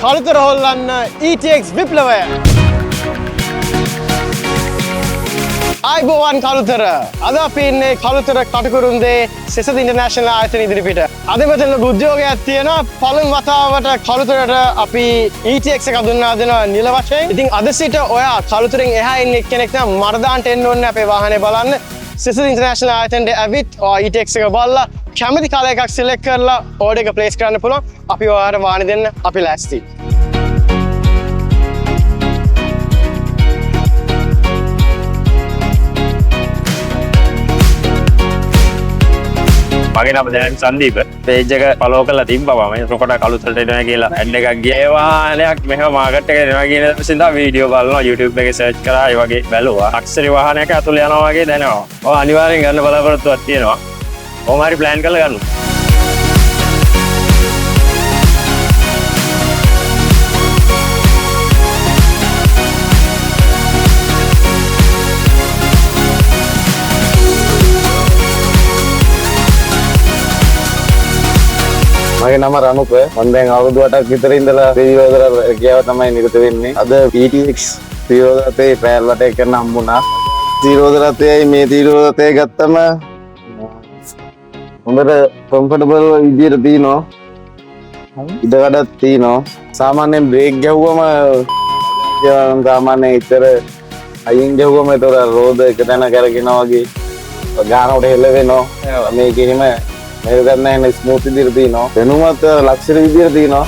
Kalutara හොල්ලන්න ETX විප්ලවය. ආයිබෝවන් Kalutara. අද අපි ඉන්නේ කළුතර කටුකුරුන්දේ සෙසද ඉන්ටර්නැෂනල් ආයතන ඉදිරිපිට. අද මෙතන උද්‍යෝගයක් තියෙනවා. පළමු වතාවට කළුතරට අපි ETX එක දුන්නා දෙනවා නිල වශයෙන්. ඉතින් අද සිට ඔයා කළුතරෙන් එහා ඉන්න කෙනෙක් නම් මරදාන්ට එන්න ඕනේ අපේ වාහනේ බලන්න. සෙසද ඉන්ටර්නැෂනල් ආයතනයේ ඇවිත් ඔයා ETX එක බලලා කැමති කාලය එකක් සිලෙක්ට් කරලා ඕඩර් එක ප්ලේස් කරන්න පුළුවන්. අපි ඔයාලට වාහනේ දෙන්න අපි ලෑස්ති. මගේ නම දැන් සංදීප පේජ් එක ෆලෝ කරලා තිබ්බා මම රොකට කළුතරට එනවා කියලා ඇඩ් එකක් ගියා ඒ වාහනයක් මෙහෙම මාකට් එකට එනවා කියන සින්දා වීඩියෝ බලනවා YouTube එකේ සර්ච් කරා ඒ වගේ බැලුවා ලක්ෂරි වාහනයක ඇතුළේ යනවා වගේ දැනෙනවා ඔය අනිවාර්යෙන් ගන්න බලාපොරොත්තුවක් තියෙනවා කොහොම හරි ප්ලෑන් කරලා ගන්න මගේ නම රණුක මම දැන් අවුරුදු 8ක් විතර ඉඳලා ත්‍රිරෝධර රැකියාව තමයි නිරත වෙන්නේ. අද ETX ත්‍රිරෝධරතේ ට්‍රයල් වටේ කරන්න හම්බුණා. ත්‍රිරෝධරතේයි මේ ත්‍රිරෝධරතේ ගත්තම හොඳට කම්ෆර්ටබල් විදියට තියෙනවා. ඉඩකඩක් තියෙනවා. සාමාන්‍යයෙන් බ්‍රේක් ගැහුවම සාමාන්‍යයෙන් ඉතර අයින් ගැහුවම ඒතර රෝද එක තැන කරගෙනවා වගේ ගානකට හෙල වෙනවා. මේක එහෙම මේක ගන්න නැහැ ස්මූත් විදියට තියෙනවා. වෙනුමත් ලක්ෂර විදියට තියෙනවා.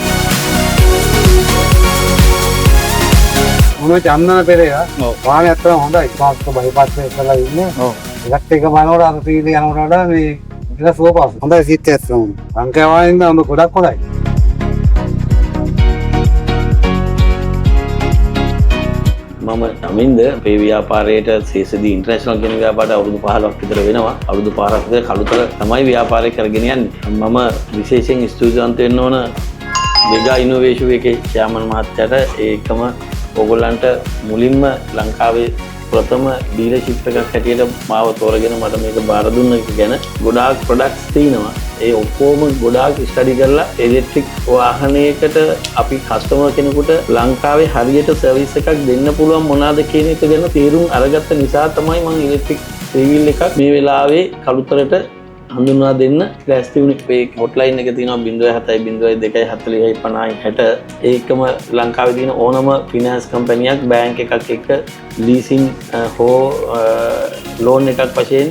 මොනවා චන්දන පෙරේරා. වාහනේ අත්‍තරම හොඳයි. පාස්ක බයිපාස් එක කරලා ඉන්නේ. ඔව්. එකත් එක බලනකොට අර පීඩ යනකොට වඩා මේ ඒක සුවපහසු. හොඳයි සීට් එකත් හොඳයි. අංකය වාහින්න හොඳ ගොඩක් හොඳයි. මම නමින්ද අපේ ව්‍යාපාරයට සේසදී ඉන්ටර්නැෂනල් කියන ව්‍යාපාරයට අවුරුදු 15ක් විතර වෙනවා. අවුරුදු 5ක් විතර කළුතර තමයි ව්‍යාපාරය කරගෙන යන්නේ. මම විශේෂයෙන් ස්තුතිවන්ත වෙන්න ඕන මෙගා ඉනෝවේෂන් එකේ චේර්මන් මහත්තයාට ඒකම ඕගොල්ලන්ට මුලින්ම ලංකාවේ ප්‍රථම ඩීලර්ෂිප් එකක් හැටියට මාව තෝරගෙන මට මේක බාර දුන්න එක ගැන ගොඩාක් ප්‍රොඩක්ට්ස් තියෙනවා. ඒ ඔක්කොම ගොඩාක් ස්ටඩි කරලා ඉලෙක්ට්‍රික් වාහනයකට අපි කස්ටමර් කෙනෙකුට ලංකාවේ හරියට සර්විස් එකක් දෙන්න පුළුවන් මොනවාද කියන එක ගැන තීරුම් අරගත්ත නිසා තමයි මම ඉලෙක්ට්‍රික් ත්‍රිවිල් එකක් මේ වෙලාවේ කළුතරට හඳුන්වා දෙන්න ලෑස්ති වුණේ. මේ හොට්ලයින් එක තියෙනවා 0702405060. ඒකම ලංකාවේ තියෙන ඕනම ෆිනෑන්ස් කම්පැනියක් බැංක් එකක් එක්ක ලීසින් හෝ ලෝන් එකක් වශයෙන්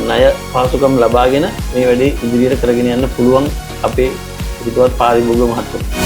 ණය පාසුකම් ලබාගෙන මේ වැඩේ ඉදිරියට කරගෙන යන්න පුළුවන් අපේ හිතවත් පාරිභෝගික මහත්තුන්.